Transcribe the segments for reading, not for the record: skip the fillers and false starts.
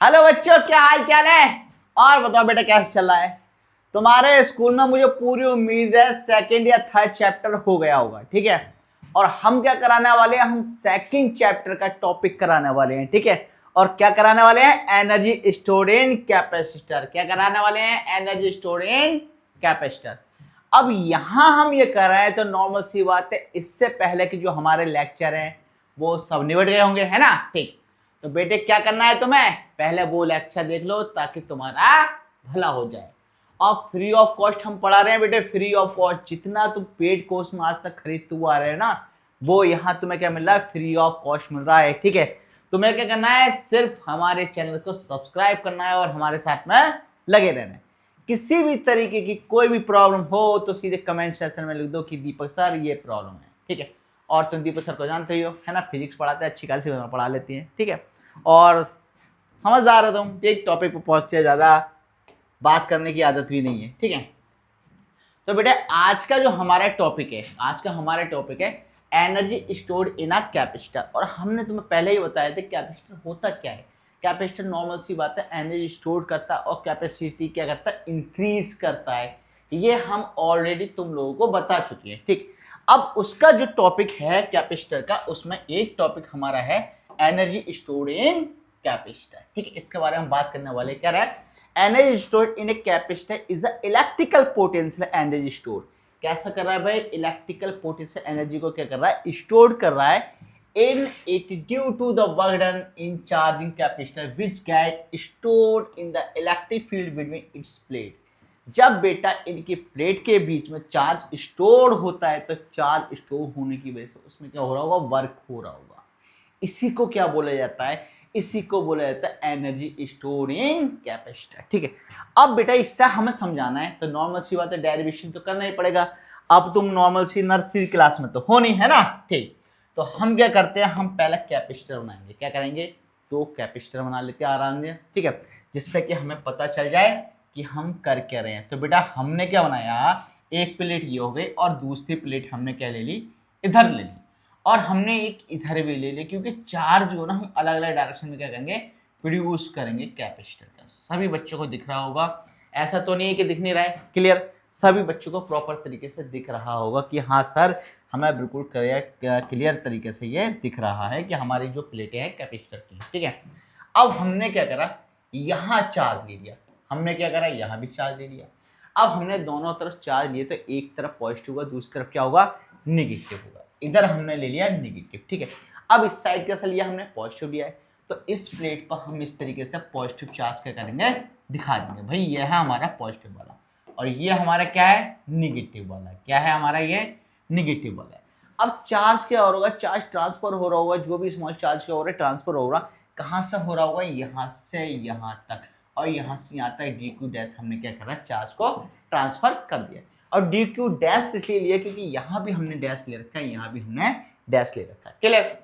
Hello बच्चों, क्या हाल चाल है। और बताओ बेटा कैसे चल रहा है तुम्हारे स्कूल में। मुझे पूरी उम्मीद है सेकंड या थर्ड चैप्टर हो गया होगा, ठीक है। और हम क्या कराने वाले हैं, हम सेकंड चैप्टर का टॉपिक कराने वाले हैं, ठीक है। और क्या कराने वाले हैं, एनर्जी स्टोरेज कैपेसिटर। क्या कराने वाले हैं, एनर्जी स्टोरेज कैपेसिटर। अब यहां हम ये कर रहे हैं तो नॉर्मल सी बात है, इससे पहले कि जो हमारे लेक्चर हैं वो सब निबट गए होंगे, है ना। ठीक, तो बेटे क्या करना है तुम्हें, पहले वो लेक्चर देख लो ताकि तुम्हारा भला हो जाए। और फ्री ऑफ कॉस्ट हम पढ़ा रहे हैं बेटे, फ्री ऑफ कॉस्ट। जितना तुम पेड कोर्स में आज तक खरीदते हुए आ रहे हैं ना, वो यहाँ तुम्हें क्या मिल रहा है, फ्री ऑफ कॉस्ट मिल रहा है, ठीक है। तुम्हें क्या करना है, सिर्फ हमारे चैनल को सब्सक्राइब करना है और हमारे साथ में लगे रहना है। किसी भी तरीके की कोई भी प्रॉब्लम हो तो सीधे कमेंट सेक्शन में लिख दो कि दीपक सर ये प्रॉब्लम है, ठीक है। और तुम दीपक सर को जानते ही हो, है ना, फिजिक्स पढ़ाते हैं, अच्छी खासी पढ़ा लेती हैं, ठीक है। और समझदार हो तुम, एक टॉपिक पर पहुंचते हैं, ज्यादा बात करने की आदत भी नहीं है, ठीक है। तो बेटा आज का जो हमारा टॉपिक है, आज का हमारा टॉपिक है energy stored in a capacitor. और हमने तुम्हें पहले ही बताया था कैपेसिटर होता क्या है। कैपेसिटर नॉर्मल सी बात है, एनर्जी स्टोर करता है और कैपेसिटी क्या करता है, इंक्रीज करता है। ये हम ऑलरेडी तुम लोगों को बता चुके हैं, ठीक। अब उसका जो टॉपिक है कैपेसिटर का, उसमें एक टॉपिक हमारा है एनर्जी स्टोर्ड इन कैपेसिटर, ठीक है। इसके बारे में बात करने वाले क्या रहा है, energy stored in a capacitor is the electrical potential energy store. कैसा कर रहा है भाई, इलेक्ट्रिकल पोटेंशियल एनर्जी को क्या कर रहा है, स्टोर कर रहा है in it due to the work done in charging capacitor which get stored in the electric field between its plate. जब बेटा इनकी प्लेट के बीच में चार्ज स्टोर होता है तो चार्ज स्टोर होने की वजह से उसमें क्या हो रहा होगा, वर्क हो रहा होगा। इसी को क्या बोला जाता है, इसी को बोला जाता है एनर्जी स्टोरिंग कैपेसिटर, ठीक है। अब बेटा इससे हमें समझाना है तो नॉर्मल सी बात है, डेरिवेशन तो करना ही पड़ेगा। अब तुम नॉर्मल सी नर्सरी क्लास में तो हो नहीं, है ना, ठीक। तो हम क्या करते हैं, हम पहले कैपेसिटर बनाएंगे। क्या करेंगे, दो कैपेसिटर बना लेते हैं आराम से, ठीक है, जिससे कि हमें पता चल जाए कि हम कर क्या रहे हैं। तो बेटा हमने क्या बनाया, एक प्लेट ये हो गई और दूसरी प्लेट हमने क्या ले ली, इधर ले ली। और हमने एक इधर भी ले लिया क्योंकि चार्ज जो ना हम अलग अलग डायरेक्शन में क्या करेंगे, प्रोड्यूस करेंगे कैपेसिटर का। सभी बच्चों को दिख रहा होगा, ऐसा तो नहीं है कि दिख नहीं रहा है, क्लियर। सभी बच्चों को प्रॉपर तरीके से दिख रहा होगा कि हाँ सर हमें बिल्कुल क्लियर तरीके से ये दिख रहा है कि हमारी जो प्लेटें हैं कैपेसिटर की, ठीक है। अब हमने क्या करा, यहाँ चार्ज ले लिया, हमने क्या करा, यहाँ भी चार्ज ले लिया। अब हमने दोनों तरफ चार्ज लिए तो एक तरफ पॉजिटिव होगा, दूसरी तरफ क्या होगा, निगेटिव होगा। इधर हमने ले लिया निगेटिव, ठीक है। अब इस साइड कैसे लिया हमने, पॉजिटिव लिया है। तो इस प्लेट पर हम इस तरीके से पॉजिटिव चार्ज क्या करेंगे, दिखा देंगे भाई ये है हमारा पॉजिटिव वाला और ये हमारा क्या है, निगेटिव वाला। क्या है हमारा, ये निगेटिव वाला है। अब चार्ज क्या हो रहा होगा, चार्ज ट्रांसफर हो रहा होगा, जो भी स्मॉल चार्ज क्या हो रहा है, ट्रांसफर हो रहा। कहाँ से हो रहा होगा, यहाँ से यहाँ तक और यहाँ से यहाँ तक डी क्यू डैश हमने क्या करा, चार्ज को ट्रांसफर कर दिया। और डी क्यू डैश इसलिए लिया क्योंकि यहाँ भी हमने डैश ले रखा है, यहाँ भी हमने डैश ले रखा है, क्लियर।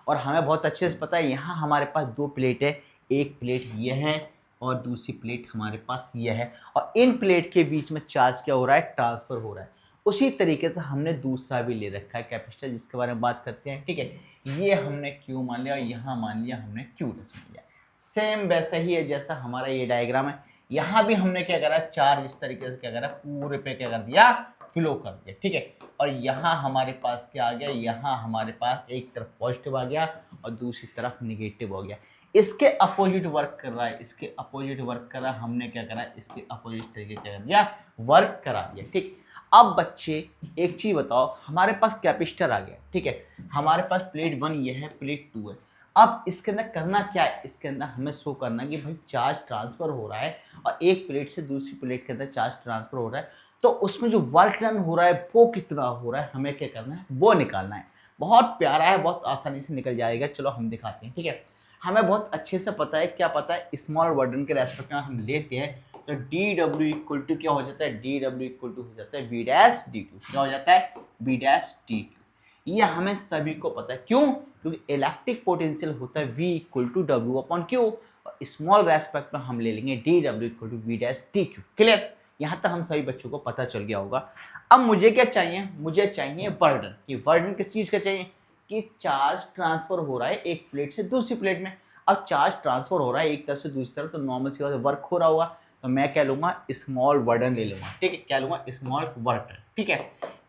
और हमें बहुत अच्छे से पता है यहाँ हमारे पास दो प्लेट है, एक प्लेट ये है और दूसरी प्लेट हमारे पास ये है। और इन प्लेट के बीच में चार्ज क्या हो रहा है, ट्रांसफर हो रहा है। उसी तरीके से हमने दूसरा भी ले रखा है कैपेसिटर, जिसके बारे में बात करते हैं, ठीक है। ये हमने क्यू मान लिया और यहाँ मान लिया हमने क्यू डैश मान लिया। सेम वैसा ही है जैसा हमारा ये डायग्राम है। यहाँ भी हमने क्या करा, चार्ज इस तरीके से क्या करा, पूरे पे क्या कर दिया, फ्लो कर दिया, ठीक है। और यहाँ हमारे पास क्या आ गया, यहाँ हमारे पास एक तरफ पॉजिटिव आ गया और दूसरी तरफ निगेटिव हो गया। इसके अपोजिट वर्क कर रहा है, इसके अपोजिट वर्क कर रहा है। हमने क्या करा, इसके अपोजिट तरीके क्या कर दिया, वर्क करा दिया, ठीक। अब बच्चे एक चीज बताओ, हमारे पास कैपेसिटर आ गया, ठीक है। हमारे पास प्लेट 1 ये है, प्लेट 2 है। अब इसके अंदर करना क्या है, इसके अंदर हमें शो करना है कि भाई चार्ज ट्रांसफर हो रहा है और एक प्लेट से दूसरी प्लेट के अंदर चार्ज ट्रांसफर हो रहा है। तो उसमें जो वर्क डन हो रहा है वो कितना हो रहा है, हमें क्या करना है, वो निकालना है। बहुत प्यारा है, बहुत आसानी से निकल जाएगा। चलो हम दिखाते हैं, ठीक है। हमें बहुत अच्छे से पता है, क्या पता है, स्मॉल वर्डन के रेस्पेक्ट में हम लेते हैं तो डी डब्ल्यू इक्वल टू क्या हो जाता है, डी डब्ल्यू इक्वल टू हो जाता है वी डैश डी क्यू। क्या हो जाता है, वी डैश डी क्यू। ये हमें सभी को पता है, क्यों, क्योंकि इलेक्ट्रिक पोटेंशियल होता है V equal to W upon Q. और स्मॉल रेस्पेक्ट में हम ले लेंगे D W equal to V dash D Q, clear. यहाँ तक हम सभी बच्चों को पता चल गया होगा। अब मुझे क्या चाहिए, मुझे चाहिए बर्डन। कि बर्डन किस चीज़ का चाहिए, कि चार्ज ट्रांसफर हो रहा है एक प्लेट से दूसरी प्लेट में। अब चार्ज ट्रांसफर हो रहा है एक तरफ से दूसरी तरफ, तो नॉर्मल सी बात है वर्क हो रहा होगा, तो मैं क्या लूंगा, स्मॉल वर्डन ले लूंगा, ठीक है, क्या लूंगा, स्मॉल वर्डन, ठीक है।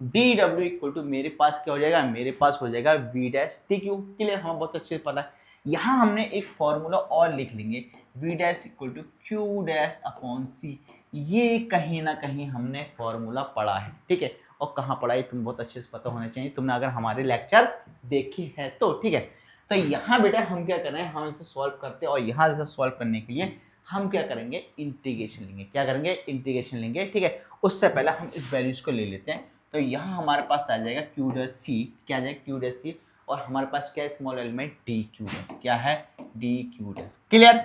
डी डब्ल्यू इक्वल टू मेरे पास क्या हो जाएगा, मेरे पास हो जाएगा V dash T Q, clear, हमें बहुत अच्छे से पता है। यहाँ हमने एक फॉर्मूला और लिख लेंगे, V dash equal to Q dash upon C, ये कहीं ना कहीं हमने फॉर्मूला पढ़ा है, ठीक है, और कहाँ पढ़ा है तुम्हें बहुत अच्छे से पता होना चाहिए, तुमने अगर हमारे लेक्चर देखे हैं तो, ठीक है। तो यहाँ बेटा हम क्या कर रहे हैं, हम इसे सॉल्व करते हैं, और यहाँ से सॉल्व करने के लिए हम क्या करेंगे, इंटीग्रेशन लेंगे, क्या करेंगे, इंटीग्रेशन लेंगे, ठीक है। उससे पहले हम इस वैल्यूज को ले लेते हैं, तो यहाँ हमारे पास आ जाएगा क्यू डैश सी, क्या आ जाएगा, क्यू डैश सी, और हमारे पास क्या है, small element D Q dash, क्या है, डी क्यू डैश, क्लियर,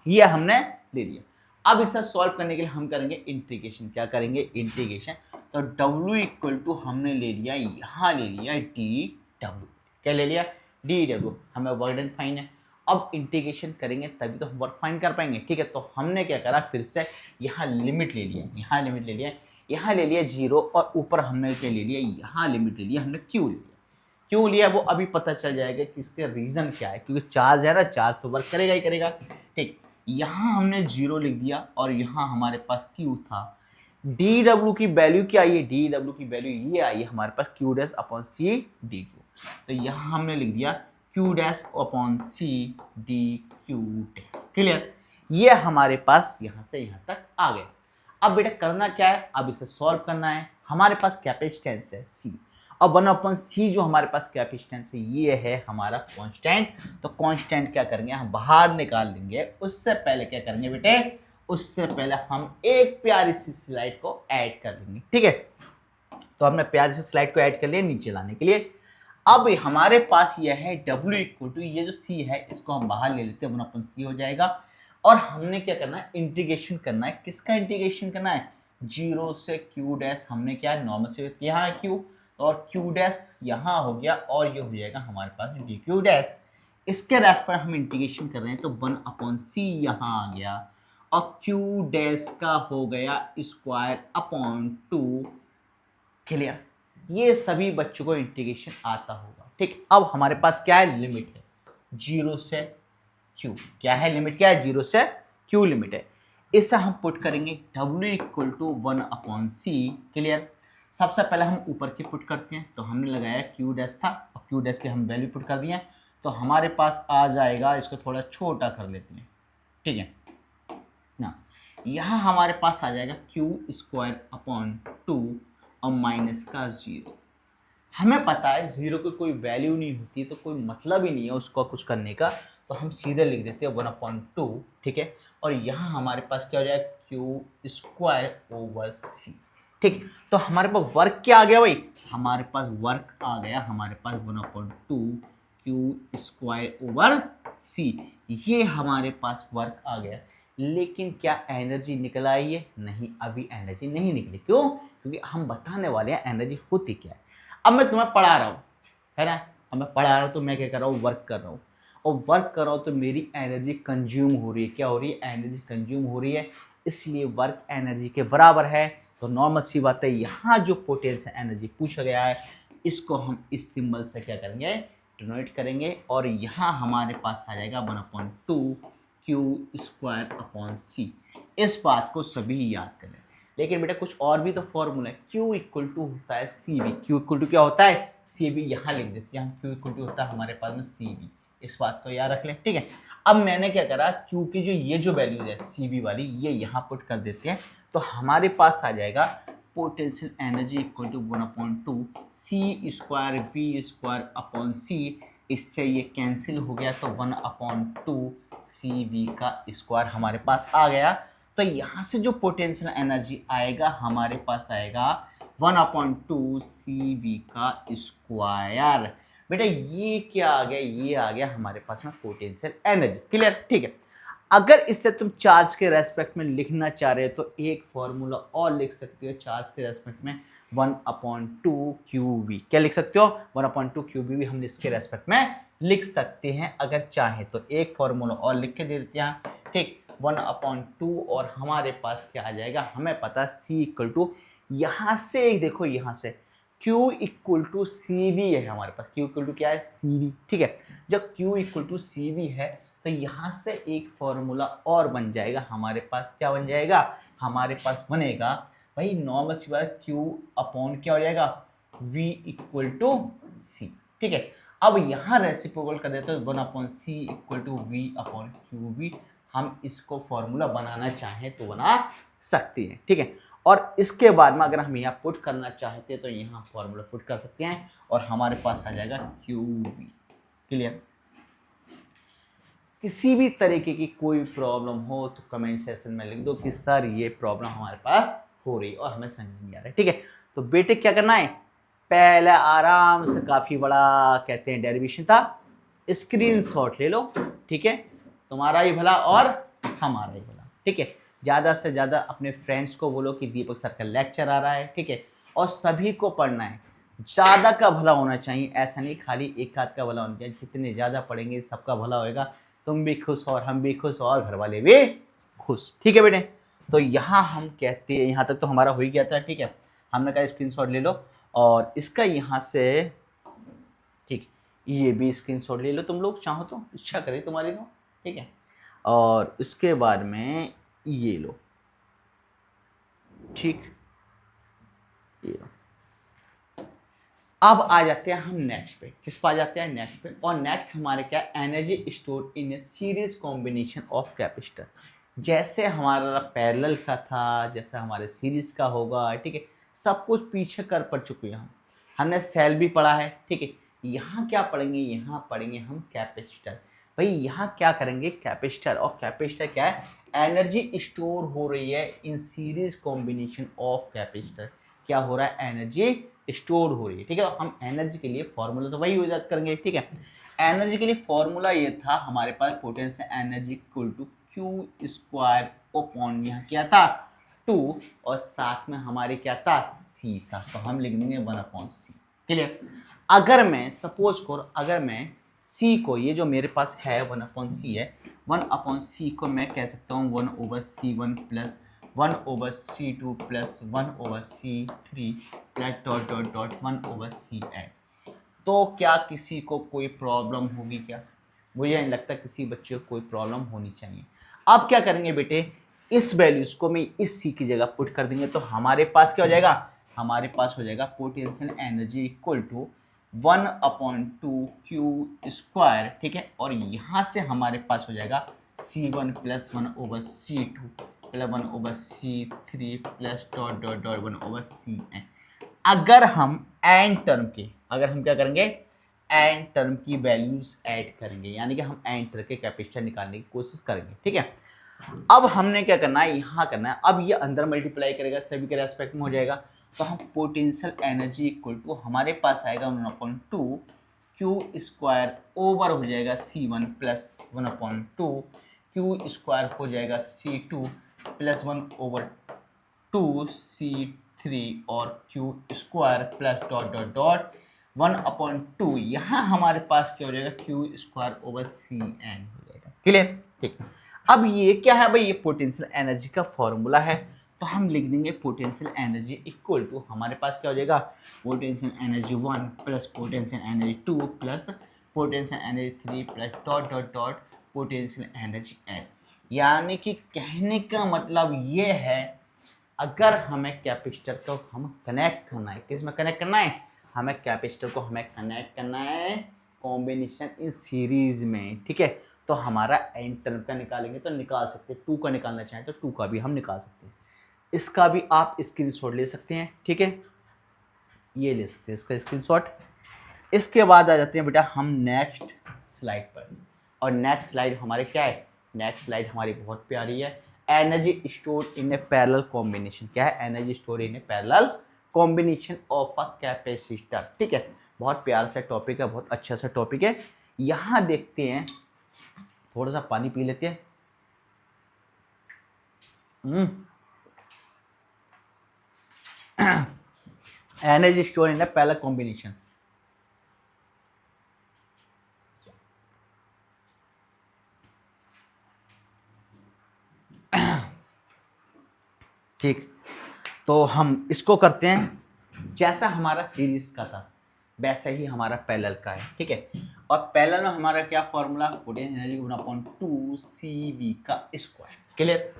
ये हमने ले लिया। अब इसे सॉल्व करने के लिए हम करेंगे इंटीग्रेशन, क्या करेंगे, इंटीग्रेशन, तो W इक्वल टू हमने ले लिया, यहाँ ले लिया डी डब्ल्यू, क्या ले लिया, डी डब्ल्यू, हमें वर्क डन फाइन है। अब इंटीग्रेशन करेंगे तभी तो हम वर्क फाइन कर पाएंगे, ठीक है। तो हमने क्या करा, फिर से यहाँ लिमिट ले लिया, यहाँ लिमिट ले लिया, यहाँ ले लिया 0, और ऊपर हमने क्या ले लिया, यहाँ लिमिट ले लिया हमने, क्यू ले लिया, क्यों लिया वो अभी पता चल जाएगा कि इसके रीजन क्या है, क्योंकि चार्ज है ना, चार्ज तो वर्क करेगा ही करेगा, ठीक। यहाँ हमने 0 लिख दिया, और यहाँ हमारे पास Q था, डी डब्ल्यू की वैल्यू क्या आई है, डी डब्ल्यू की वैल्यू ये आई है हमारे पास, Q dash upon C D Q, तो यहाँ हमने लिख दिया Q dash upon C D Q dash, clear, ये हमारे पास यहाँ से यहाँ तक आ गया। अब बेटा करना क्या है, अब इसे सॉल्व करना है, हमारे पास कैपेसिटेंस है सी, अब 1/c जो हमारे पास कैपेसिटेंस है ये है हमारा कांस्टेंट, तो कांस्टेंट क्या करेंगे, हम बाहर निकाल देंगे। उससे पहले क्या करेंगे बेटे, उससे पहले हम एक प्यारी सी स्लाइड को ऐड कर देंगे, ठीक है। तो हमने प्यारी सी स्लाइड को ऐड कर लिया नीचे लाने के लिए। अब हमारे पास यह है W इक्वल टू, ये जो C है इसको हम बाहर ले लेते हैं, 1/c हो जाएगा। और हमने क्या करना है, इंटीग्रेशन करना है, किसका इंटीग्रेशन करना है, 0 से Q डैश, हमने क्या है, नॉर्मल से यहाँ है Q, और Q डैश यहाँ हो गया, और ये हो जाएगा हमारे पास डी क्यू डैश। इसके रेस्ट पर हम इंटीग्रेशन कर रहे हैं, तो 1/c यहाँ आ गया, और Q डैश का हो गया स्क्वायर अपॉन 2, क्लियर। ये सभी बच्चों को इंटीग्रेशन आता होगा, ठीक। अब हमारे पास क्या है, लिमिट है 0 से Q, क्या है लिमिट, क्या है, 0 से Q लिमिट है। इसे हम पुट करेंगे W equal to 1/c, clear. सबसे पहले हम ऊपर की पुट करते हैं, तो हमने लगाया क्यू डैश था, और क्यू डैश के हम वैल्यू पुट कर दिए, तो हमारे पास आ जाएगा, इसको थोड़ा छोटा कर लेते हैं, ठीक है ना, यहाँ हमारे पास आ जाएगा क्यू स्क्वायर अपॉन 2 और माइनस का 0। हमें पता है 0 की कोई वैल्यू नहीं होती है, तो कोई मतलब ही नहीं है उसको कुछ करने का, तो हम सीधे लिख देते हैं 1/2, ठीक है। और यहाँ हमारे पास क्या हो जाएगा, क्यू स्क्वायर ओवर सी, ठीक। तो हमारे पास वर्क क्या आ गया भाई, हमारे पास वर्क आ गया, हमारे पास 1/2 क्यू स्क्वायर ओवर सी, ये हमारे पास वर्क आ गया। लेकिन क्या एनर्जी निकल आई है, नहीं, अभी एनर्जी नहीं निकली, क्यों, क्योंकि हम बताने वाले हैं एनर्जी होती क्या है। अब मैं तुम्हें पढ़ा रहा हूँ, है ना, अब मैं पढ़ा रहा हूँ तो मैं क्या कर रहा हूँ, वर्क कर रहा हूँ, और वर्क कर रहा हूँ तो मेरी एनर्जी कंज्यूम हो रही है, क्या हो रही है, एनर्जी कंज्यूम हो रही है, इसलिए वर्क एनर्जी के बराबर है। तो नॉर्मल सी बात है, यहाँ जो पोटेंशियल एनर्जी पूछा गया है इसको हम इस सिंबल से क्या करेंगे, डिनोट करेंगे, और यहाँ हमारे पास आ जाएगा 1/2 क्यू स्क्वायर अपॉन सी। इस बात को सभी याद करें। लेकिन बेटा कुछ और भी तो फॉर्मूला है, Q इक्वल टू होता है CV, Q इक्वल टू क्या होता है, CV, यहाँ लिख देते हैं हम, Q इक्वल टू होता है हमारे पास में CV, इस बात को याद रख लें, ठीक है। अब मैंने क्या करा, Q की जो ये जो वैल्यू है CV वाली, ये यहाँ पुट कर देते हैं, तो हमारे पास आ जाएगा potential energy equal to 1/2 C square V square upon C, इससे ये कैंसिल हो गया, तो 1/2 CV का स्क्वायर हमारे पास आ गया। तो यहाँ से जो पोटेंशियल एनर्जी आएगा हमारे पास आएगा 1/2 CV का स्क्वायर। बेटा ये क्या आ गया, ये आ गया हमारे पास में पोटेंशियल एनर्जी, क्लियर, ठीक है। अगर इससे तुम चार्ज के रेस्पेक्ट में लिखना चाह रहे हो तो एक फॉर्मूला और लिख सकते हो चार्ज के रेस्पेक्ट में, 1/2 QV, क्या लिख सकते हो, 1/2 QV भी हम इसके रेस्पेक्ट में लिख सकते हैं अगर चाहे तो। एक फॉर्मूला और लिख के दे देते हैं, ठीक, 1/2, और हमारे पास क्या आ जाएगा, हमें पता C इक्वल टू, यहाँ से एक देखो, यहाँ से Q इक्वल टू CV है हमारे पास, Q इक्वल टू क्या है, CV, ठीक है। जब Q इक्वल टू CV है तो यहाँ से एक फॉर्मूला और बन जाएगा हमारे पास। क्या बन जाएगा हमारे पास? बनेगा भाई नॉर्मल सी बात, Q अपॉन क्या हो जाएगा, V इक्वल टू C। ठीक है, अब यहाँ रेसिप्रोकल कर देते हैं 1 upon C equal to V upon QV। हम इसको फॉर्मूला बनाना चाहें तो बना सकते हैं। ठीक है, और इसके बाद में अगर हम यहाँ पुट करना चाहते हैं तो यहाँ फॉर्मूला पुट कर सकते हैं और हमारे पास आ जाएगा QV। क्लियर? किसी भी तरीके की कोई प्रॉब्लम हो तो कमेंट सेक्शन में लिख दो कि सर ये प्रॉब्लम हमारे पास हो रही है और हमें समझ नहीं आ रहा है। ठीक है, तो बेटे क्या करना है, पहले आराम से, काफी बड़ा कहते हैं डेरिवेशन था, स्क्रीनशॉट ले लो। ठीक है, तुम्हारा ही भला और हमारा ही भला। ठीक है, ज्यादा से ज्यादा अपने फ्रेंड्स को बोलो कि दीपक सर का लेक्चर आ रहा है। ठीक है, और सभी को पढ़ना है, ज्यादा का भला होना चाहिए, ऐसा नहीं खाली एक आध का भला होना चाहिए। जितने ज्यादा पढ़ेंगे सबका भला होएगा, तुम भी खुश और हम भी खुश और घर वाले भी खुश। ठीक है बेटे, तो यहाँ हम कहते हैं, यहाँ तक तो हमारा हो ही गया था। ठीक है, हमने कहा स्क्रीनशॉट ले लो और इसका यहाँ से, ठीक, ये भी स्क्रीनशॉट ले लो तुम लोग चाहो तो, इच्छा करे तुम्हारी तो। ठीक है, और इसके बाद में ये लो, ठीक, ये लो। अब आ जाते हैं हम नेक्स्ट पे। किस पे आ जाते हैं? नेक्स्ट पे। और नेक्स्ट हमारे क्या, energy store in A series combination of capacitor. जैसे हमारा पैरेलल का था, जैसे हमारे सीरीज का होगा। ठीक है, सब कुछ पीछे कर पड़ चुके हैं हम। हमने सेल भी पढ़ा है। ठीक है, यहाँ क्या पढ़ेंगे, यहाँ पढ़ेंगे हम कैपेसिटर। भाई यहाँ क्या करेंगे, कैपेसिटर। और कैपेसिटर क्या है, एनर्जी स्टोर हो रही है in series combination of capacitor. क्या हो रहा है, एनर्जी स्टोर हो रही है। ठीक है, तो हम एनर्जी के लिए फॉर्मूला तो वही यूज करेंगे। ठीक है, एनर्जी के लिए फॉर्मूला ये था हमारे पास, potential energy equal to Q square upon यहाँ क्या था 2 और साथ में हमारे क्या था C था, तो हम लिख देंगे 1 अपॉन C। क्लियर? अगर मैं सपोज करो, अगर मैं C को, ये जो मेरे पास है 1 अपॉन C है, 1 अपॉन C को मैं कह सकता हूँ 1 over C1 plus 1 over C2 plus 1 over C3 plus dot dot dot 1 over Cn। तो क्या किसी को कोई प्रॉब्लम होगी क्या? मुझे नहीं लगता किसी बच्चे को कोई प्रॉब्लम होनी चाहिए। अब क्या करेंगे बेटे, इस वैल्यूज को मैं इस C की जगह पुट कर देंगे तो हमारे पास क्या हो जाएगा, हमारे पास हो जाएगा potential energy equal to 1 upon 2 Q square. ठीक है, और यहाँ से हमारे पास हो जाएगा C1 plus 1 over C2 plus 1 over C3 plus dot dot dot 1 over Cn। अगर हम एन टर्म के, अगर हम क्या करेंगे, एन टर्म की वैल्यूज ऐड करेंगे, यानी कि हम एन टर्म के कैपेसिटर निकालने की कोशिश करेंगे। ठीक है, अब हमने क्या करना है, यहाँ करना है, अब ये अंदर मल्टीप्लाई करेगा, सभी के रेस्पेक्ट में हो जाएगा, तो हम पोटेंशियल एनर्जी इक्वल टू हमारे पास आएगा 1/2 Q स्क्वायर ओवर हो जाएगा C1 प्लस 1/2 Q स्क्वायर हो जाएगा C2 प्लस 1/2 C3 और Q square plus dot dot dot 1/2। यहाँ हमारे पास क्या हो जाएगा, Q स्क्वायर ओवर Cn हो जाएगा। क्लियर? ठीक, अब ये क्या है भाई, ये पोटेंशियल एनर्जी का फॉर्मूला है, तो हम लिख देंगे पोटेंशियल एनर्जी इक्वल टू, हमारे पास क्या हो जाएगा, potential energy 1 plus potential energy 2 plus potential energy 3 plus dot dot dot potential energy n। यानी कि कहने का मतलब ये है, अगर हमें कैपेसिटर को हम कनेक्ट करना है, किस में कनेक्ट करना है, हमें कैपेसिटर को हमें कनेक्ट करना है कॉम्बिनेशन इन सीरीज में। ठीक है, तो हमारा एन टर्म का निकालेंगे तो निकाल सकते हैं, 2 का निकालना चाहें तो 2 का भी हम निकाल सकते हैं। इसका भी आप स्क्रीनशॉट ले सकते हैं। ठीक है, ये ले सकते हैं इसका स्क्रीनशॉट। इसके बाद आ जाते हैं बेटा हम नेक्स्ट स्लाइड पर, और नेक्स्ट स्लाइड हमारे क्या है, नेक्स्ट स्लाइड हमारी बहुत प्यारी है, energy store in A parallel combination. क्या है, energy store in A parallel combination of a capacitor. ठीक है, बहुत प्यारा सा टॉपिक है, बहुत अच्छा सा टॉपिक है। यहाँ देखते हैं, थोड़ा सा पानी पी लेते हैं। Energy store in A parallel combination. ठीक, तो हम इसको करते हैं, जैसा हमारा सीरीज का था वैसा ही हमारा पैरेलल का है। ठीक है, और पैरेलल में हमारा क्या फॉर्मूला, पोटेंशियल एनर्जी गुणा अपॉन 2CV का स्क्वायर। क्लियर?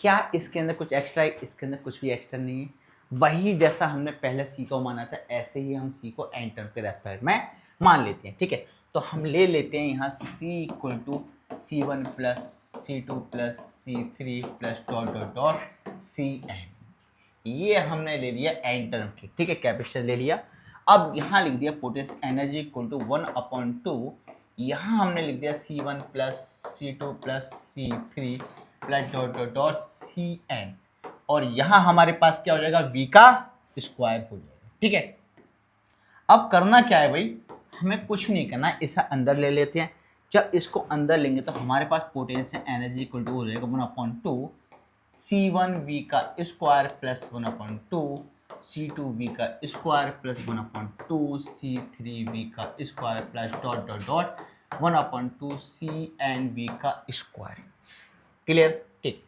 क्या इसके अंदर कुछ एक्स्ट्रा है? इसके अंदर कुछ भी एक्स्ट्रा नहीं है, वही जैसा हमने पहले सी को माना था ऐसे ही हम सी को एन टर्म के रेस्पेक्ट में मान लेते हैं। ठीक है, तो हम ले लेते हैं यहाँ C equal to C1 plus C2 plus C3 plus dot dot dot Cn। ये हमने ले लिया एन टर्म की। ठीक है, कैपेसिटर ले लिया। अब यहाँ लिख दिया पोटेंशियल एनर्जी इक्वल टू 1/2। यहाँ हमने लिख दिया C1 plus C2 plus C3 plus dot dot dot Cn, और यहाँ हमारे पास क्या हो जाएगा, V का स्क्वायर हो जाएगा। ठीक है, अब करना क्या है भाई, हमें कुछ नहीं करना, इसे अंदर ले लेते हैं। जब इसको अंदर लेंगे तो हमारे पास पोटेंशियल एनर्जी इक्वल टू हो जाएगा 1/2 C1V का स्क्वायर प्लस 1/2 C2V का स्क्वायर प्लस 1/2 C3V का square plus dot dot dot 1/2 CNV का स्क्वायर। क्लियर? ठीक,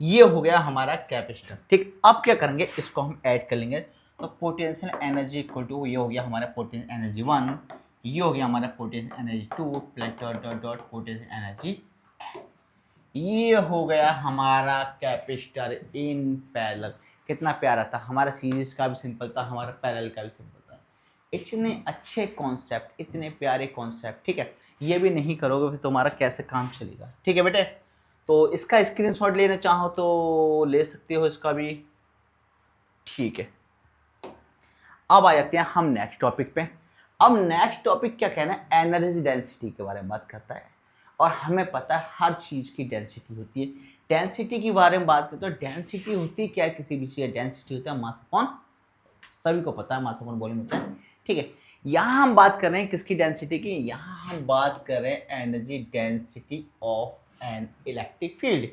ये हो गया हमारा कैपेसिटर। ठीक, अब क्या करेंगे, इसको हम ऐड कर लेंगे। तो पोटेंशियल एनर्जी इक्वल टू ये हो गया हमारा पोटेंशियल एनर्जी 1, ये हो गया हमारा potential energy 2 plus dot dot dot potential energy, ये हो गया हमारा कैपेसिटर इन पैरेलल। कितना प्यारा था, हमारा सीरीज का भी सिंपल था, हमारा पैरेलल का भी सिंपल था। इतने अच्छे कॉन्सेप्ट, इतने प्यारे कॉन्सेप्ट। ठीक है, ये भी नहीं करोगे फिर तुम्हारा कैसे काम चलेगा। ठीक है बेटे, तो इसका स्क्रीनशॉट लेना चाहो तो ले सकते हो, इसका भी। ठीक है, अब आ जाते हैं हम नेक्स्ट टॉपिक पे। अब नेक्स्ट टॉपिक क्या कहना है, एनर्जी डेंसिटी के बारे में बात करता है। और हमें पता है हर चीज़ की डेंसिटी होती है। डेंसिटी के बारे में बात करते हो, डेंसिटी होती क्या है किसी भी चीज़, डेंसिटी होता है मास अपॉन, सभी को पता है मास अपॉन वॉल्यूम होता है। ठीक है, यहाँ हम बात कर रहे हैं किसकी डेंसिटी की, यहाँ हम बात कर रहे हैं energy density of an electric field.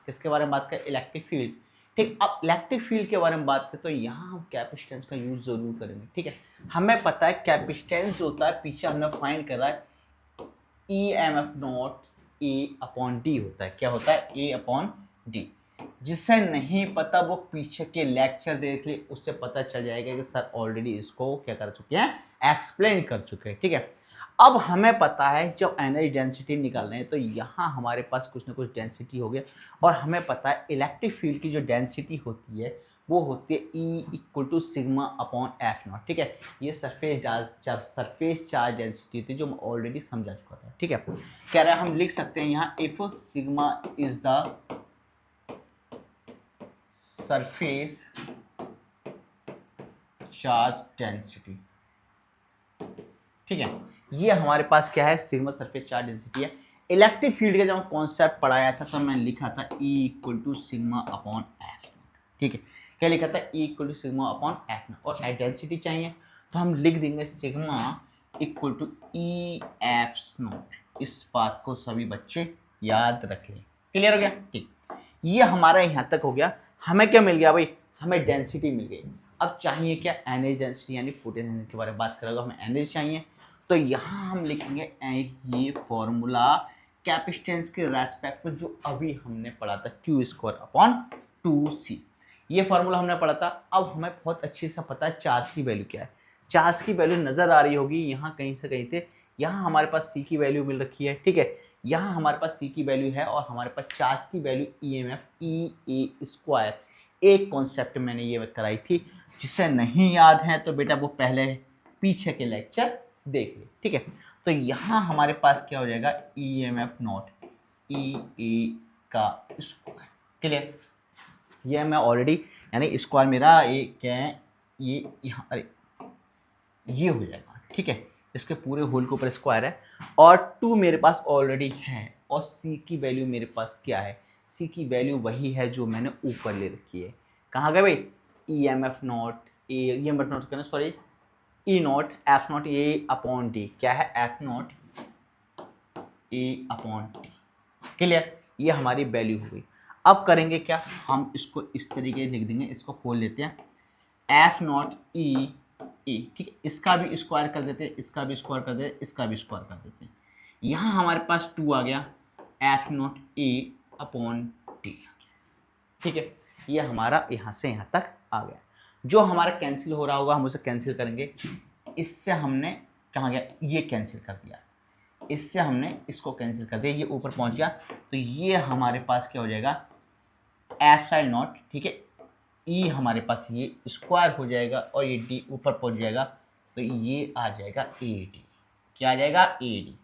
किसके बारे में बात करें, इलेक्ट्रिक फील्ड। ठीक, अब इलेक्ट्रिक फील्ड के बारे में बात करें तो यहाँ हम कैपेसिटेंस का यूज जरूर करेंगे। ठीक है, हमें पता है कैपेसिटेंस जो होता है, पीछे हमने फाइंड करा है EMF नॉट A/D होता है। क्या होता है, A/D। जिसे नहीं पता वो पीछे के लेक्चर देख ले, उससे पता चल जाएगा कि सर ऑलरेडी इसको क्या कर चुके हैं, एक्सप्लेन कर चुके हैं। ठीक है, अब हमें पता है जब एनर्जी डेंसिटी निकाल रहे हैं तो यहाँ हमारे पास कुछ ना कुछ डेंसिटी हो गया, और हमें पता है इलेक्ट्रिक फील्ड की जो डेंसिटी होती है वो होती है E equal to sigma upon F naught. ठीक है, ये सरफेस चार्ज डेंसिटी होती है जो मैं ऑलरेडी समझा चुका था। ठीक है, कह रहा है हम लिख सकते हैं यहाँ if sigma is the surface charge density. ठीक है, ये हमारे पास क्या है, सिग्मा सरफेस चार्ज डेंसिटी है। इलेक्ट्रिक फील्ड का जब कॉन्सेप्ट पढ़ाया था तो मैंने लिखा था E equal to sigma upon F. ठीक है, क्या लिखा था, E equal to sigma upon F, और डेंसिटी चाहिए तो हम लिख देंगे sigma equal to EF naught. इस बात को सभी बच्चे याद रख लें। क्लियर हो गया? ठीक, ये हमारा यहाँ तक हो गया। हमें क्या मिल गया भाई, हमें डेंसिटी मिल गई। अब चाहिए क्या, एनर्जी डेंसिटी यानी पोटेंशियल एनर्जी के बारे में बात करेगा, हमें एनर्जी चाहिए। तो यहाँ हम लिखेंगे ये फॉर्मूला कैपेसिटेंस के रेस्पेक्ट में जो अभी हमने पढ़ा था, Q² अपॉन 2C। ये फॉर्मूला हमने पढ़ा था। अब हमें बहुत अच्छे से पता है चार्ज की वैल्यू क्या है। चार्ज की वैल्यू नज़र आ रही होगी यहाँ कहीं से कहीं थे। यहाँ हमारे पास C की वैल्यू मिल रखी है। ठीक है, यहाँ हमारे पास C की वैल्यू है और हमारे पास चार्ज की वैल्यू EMF EA²। एक कॉन्सेप्ट मैंने ये कराई थी, जिसे नहीं याद है तो बेटा वो पहले पीछे के लेक्चर देख ले। ठीक है, तो यहाँ हमारे पास क्या हो जाएगा, EMF नॉट EA का स्क्वायर। क्लियर? ये मैं ऑलरेडी, यानी स्क्वायर मेरा ये क्या है, ये यहाँ, अरे ये हो जाएगा। ठीक है, इसके पूरे होल के ऊपर स्क्वायर है और 2 मेरे पास ऑलरेडी है, और C की वैल्यू मेरे पास क्या है, C की वैल्यू वही है जो मैंने ऊपर ले रखी है। कहाँ गए भाई, EMF नॉट EMF नॉट करना, sorry E not F not A/D। क्या है, F नॉट A/D। क्लियर? ये हमारी वैल्यू हो गई। अब करेंगे क्या, हम इसको इस तरीके से लिख देंगे, इसको खोल लेते हैं, F नॉट E A। ठीक है, इसका भी स्क्वायर कर देते हैं, इसका भी स्क्वायर कर देते हैं, इसका भी स्क्वायर कर देते हैं। यहाँ हमारे पास 2 आ गया, F नॉट A/D। ठीक है, ये हमारा यहाँ से यहाँ तक आ गया। जो हमारा कैंसिल हो रहा होगा हम उसे कैंसिल करेंगे। इससे हमने कहाँ गया, ये कैंसिल कर दिया, इससे हमने इसको कैंसिल कर दिया, ये ऊपर पहुंच गया, तो ये हमारे पास क्या हो जाएगा एप्सिलॉन नॉट, ठीक है, ई हमारे पास ये स्क्वायर हो जाएगा और ये डी ऊपर पहुंच जाएगा, तो ये आ जाएगा ए डी। क्या आ जाएगा ए डी।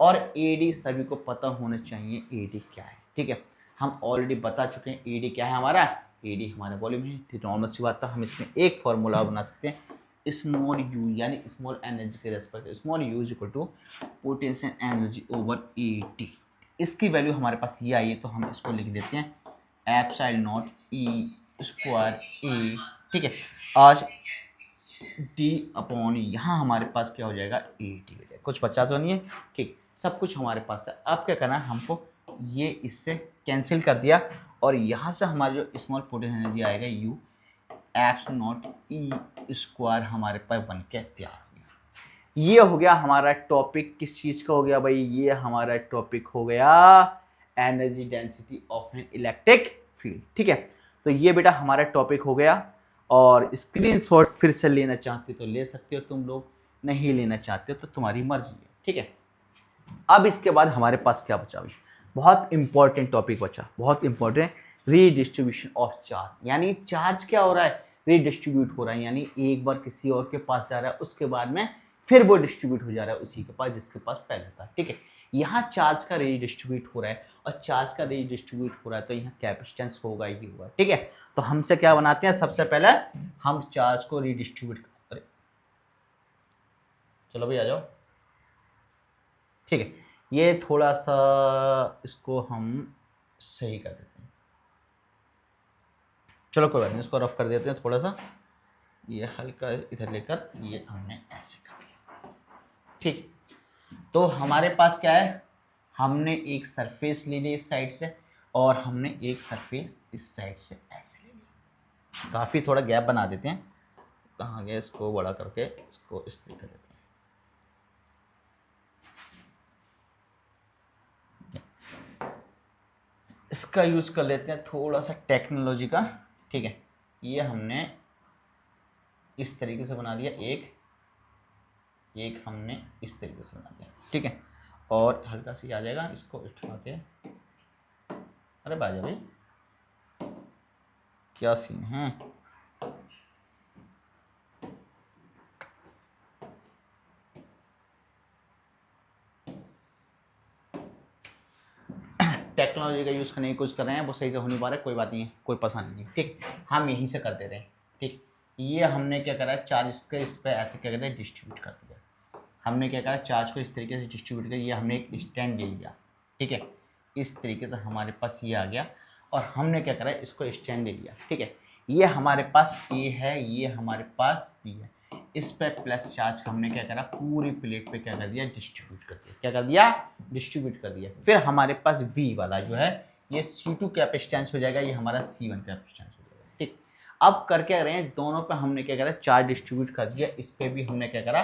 और ए डी सभी को पता होना चाहिए ए डी क्या है, ठीक है, हम ऑलरेडी बता चुके हैं ए डी क्या है हमारा, ए डी हमारा वॉल्यूम है। तो नॉर्मल सी बात था, हम इसमें एक फॉर्मूला बना सकते हैं, स्मॉल यू यानी स्मॉल एनर्जी के respect small U is equal to potential energy over A T. इसकी वैल्यू हमारे पास ये आई है, तो हम इसको लिख देते हैं एप्सिलॉन नॉट ई स्क्वायर ए, ठीक है, आज डी अपॉन यहाँ हमारे पास क्या हो जाएगा ए टी हो जाएगा, कुछ बचा तो नहीं है, ठीक, सब कुछ हमारे पास है। अब क्या करना है हमको, ये इससे कैंसिल कर दिया और यहाँ से हमारा जो स्मॉल पोटेंशियल एनर्जी आएगा you epsilon not E square हमारे पास बन के तैयार हो गया। ये हो गया हमारा टॉपिक, किस चीज़ का हो गया भाई, ये हमारा टॉपिक हो गया energy density of an electric field, ठीक है। तो ये बेटा हमारा टॉपिक हो गया, और स्क्रीनशॉट फिर से लेना चाहते हो तो ले सकते हो तुम लोग, नहीं लेना चाहते हो तो तुम्हारी मर्जी है, ठीक है। अब इसके बाद हमारे पास क्या बचा भाई, बहुत इंपॉर्टेंट टॉपिक बचा, बहुत इंपॉर्टेंट, रीडिस्ट्रीब्यूशन ऑफ चार्ज। यानी चार्ज क्या हो रहा है, रीडिस्ट्रीब्यूट हो रहा है, यानी एक बार किसी और के पास जा रहा है, उसके बाद में फिर वो डिस्ट्रीब्यूट हो जा रहा है उसी के पास जिसके पास पहले था, ठीक है। यहाँ चार्ज का रीडिस्ट्रीब्यूट हो रहा है, और चार्ज का रीडिस्ट्रीब्यूट हो रहा है तो यहाँ कैपेसिटेंस होगा ही होगा, ठीक है। तो हमसे क्या बनाते हैं, सबसे पहले हम चार्ज को रीडिस्ट्रीब्यूट करें, चलो भाई आ जाओ, ठीक है। ये थोड़ा सा इसको हम सही कर देते हैं, चलो कोई बात नहीं, इसको रफ कर देते हैं थोड़ा सा, ये हल्का इधर लेकर ये हमने ऐसे कर दिया, ठीक। तो हमारे पास क्या है, हमने एक सरफेस ले ली इस साइड से और हमने एक सरफेस इस साइड से ऐसे ले ली, काफ़ी थोड़ा गैप बना देते हैं, कहाँ गया, इसको बड़ा करके इसको इस तरीके देते हैं, इसका यूज़ कर लेते हैं थोड़ा सा टेक्नोलॉजी का, ठीक है। ये हमने इस तरीके से बना दिया, एक हमने इस तरीके से बना दिया, ठीक है। और हल्का सा आ जाएगा, इसको उठा के, अरे बाजा भाई क्या सीन है, टेक्नोलॉजी का यूज़ करने की कोशिश कर रहे हैं, वो सही से हो नहीं पा रहा है, कोई बात नहीं है, कोई परेशानी नहीं, ठीक, हम यहीं से कर दे रहे हैं, ठीक। ये हमने क्या करा है, चार्ज के इस पर ऐसे क्या करते हैं डिस्ट्रीब्यूट कर दिया, हमने क्या करा चार्ज को इस तरीके से डिस्ट्रीब्यूट किया, ये हमने एक स्टैंड ले लिया, ठीक है, इस तरीके से हमारे पास ये आ गया, और हमने क्या करा इसको स्टैंड ले लिया, ठीक है। ये हमारे पास ए है, ये हमारे पास बी है, इस पे प्लस चार्ज हमने क्या करा पूरी प्लेट पे क्या कर दिया डिस्ट्रीब्यूट कर दिया, क्या कर दिया डिस्ट्रीब्यूट कर दिया। फिर हमारे पास बी वाला जो है ये C2 कैपेसिटेंस हो जाएगा, ये हमारा C1 कैपेसिटेंस हो जाएगा, ठीक। अब कर क्या रहे हैं, दोनों पे हमने क्या करा चार्ज डिस्ट्रीब्यूट कर दिया, इस पे भी हमने क्या करा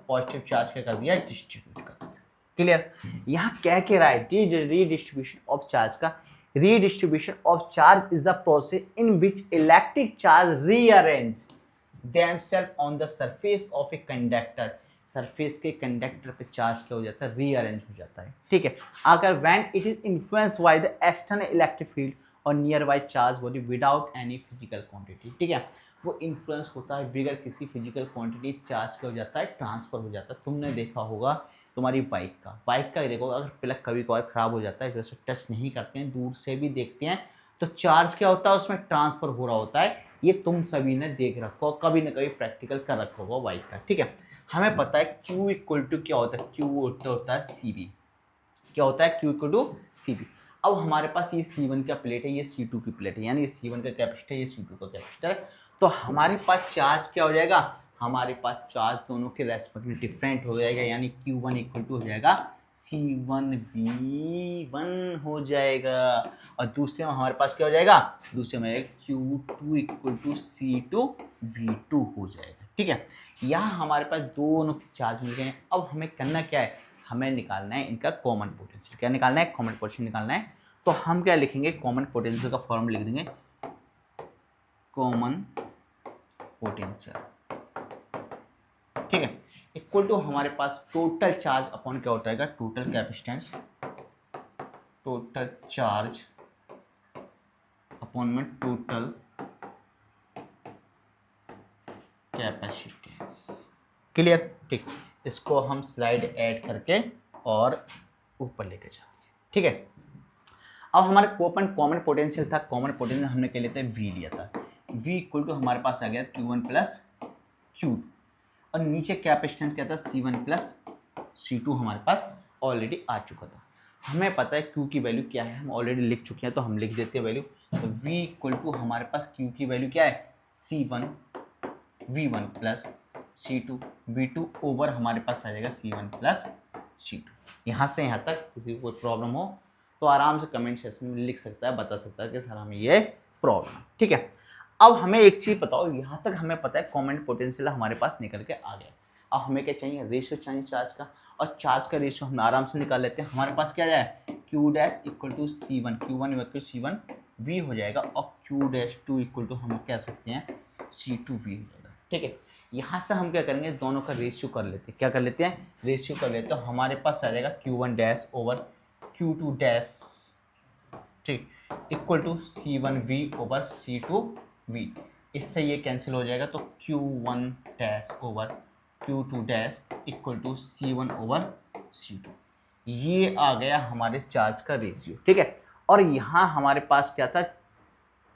पॉजिटिव चार्ज क्या कर दिया डिस्ट्रीब्यूट कर दिया, क्लियर। यहाँ क्या कह रहा है रीडिस्ट्रीब्यूशन ऑफ चार्ज का, redistribution of charge is the process in which electric charge rearrange themselves on the surface of a conductor। Surface के कंडक्टर पे चार्ज क्या हो जाता है रीअरेंज हो जाता है, ठीक है। अगर when it is influenced by the external electric field और nearby charge body without any physical quantity, ठीक है, वो इन्फ्लुएंस होता है बगैर किसी फिजिकल क्वांटिटी, चार्ज क्या हो जाता है ट्रांसफर हो जाता है। तुमने देखा होगा तुम्हारी बाइक का ही देखो, अगर प्लग कभी कभार खराब हो जाता है, जैसे टच नहीं करते हैं दूर से भी देखते हैं तो चार्ज क्या होता है उसमें ट्रांसफर हो रहा होता है, ये तुम सभी ने देख रखा हो, कभी ना कभी प्रैक्टिकल कर रखा होगा बाइक का, ठीक है। हमें पता है Q इक्वल टू क्या होता है, Q होता है CB, क्या होता है Q इक्वल टू CB। अब हमारे पास ये C1 का प्लेट है, ये C2 की प्लेट है, यानी ये C1 का कैपेसिटर, ये C2 का कैपेसिटर है, तो हमारे पास चार्ज क्या हो जाएगा, हमारे पास चार्ज दोनों के रेस्पेक्ट में डिफरेंट हो जाएगा, यानी Q1 इक्वल टू हो जाएगा C1V1 हो जाएगा, और दूसरे में हमारे पास क्या हो जाएगा, दूसरे में Q2 इक्वल टू C2V2 हो जाएगा, ठीक है। यहाँ हमारे पास दोनों के चार्ज मिल गए हैं। अब हमें करना क्या है, हमें निकालना है इनका कॉमन पोटेंशियल, क्या निकालना है कॉमन पोटेंशियल निकालना है। तो हम क्या लिखेंगे, कॉमन पोटेंशियल का फॉर्मूला लिख देंगे, कॉमन पोटेंशियल, ठीक है। इक्वल टू हमारे पास टोटल चार्ज अपॉन क्या होता है, total capacitance, total charge upon में टोटल कैपेसिटेंस। क्लियर? ठीक, इसको हम स्लाइड ऐड करके और ऊपर लेके जाते हैं। ठीक है, अब हमारे कॉमन पोटेंशियल था, कॉमन पोटेंशियल हमने क्या लेते हैं, वी लिया था। वी इक्वल टू हमारे पास आ गया Q1 प्लस Q, और नीचे कैपेसिटेंस क्या था, C1 प्लस C2 हमारे पास ऑलरेडी आ चुका था। हमें पता है Q की वैल्यू क्या है, हम ऑलरेडी लिख चुके हैं, तो हम लिख देते हैं वैल्यू। तो V इक्वल टू हमारे पास Q की वैल्यू क्या है, C1 V1 plus C2 V2 over हमारे पास आ जाएगा C1 प्लस C2। यहाँ से यहाँ तक किसी को कोई प्रॉब्लम हो तो आराम से कमेंट सेक्शन में लिख सकता है, बता सकता है कि सर हमें ये प्रॉब्लम है। ठीक है, अब हमें एक चीज़ बताओ, यहाँ तक हमें पता है कॉमन पोटेंशियल हमारे पास निकल के आ गया। अब हमें क्या चाहिए, रेशियो चाहिए चार्ज का, और चार्ज का रेशियो हम आराम से निकाल लेते हैं। हमारे पास क्या जाए, Q dash equal to C1, Q1 equal to C1 V हो जाएगा, और Q डैश 2 इक्वल टू हम कह सकते हैं C2 V हो जाएगा। ठीक है, यहाँ से हम क्या करेंगे, दोनों का रेशियो कर लेते हैं। क्या कर लेते हैं, रेशियो कर लेते हैं। तो हमारे पास आ जाएगा Q1 dash over Q2 dash, ठीक, equal to C1 V over C2 V। इससे ये कैंसिल हो जाएगा, तो Q1 dash over Q2 dash equal to C1 over C2। ये आ गया हमारे चार्ज का रेशियो। ठीक है, और यहाँ हमारे पास क्या था,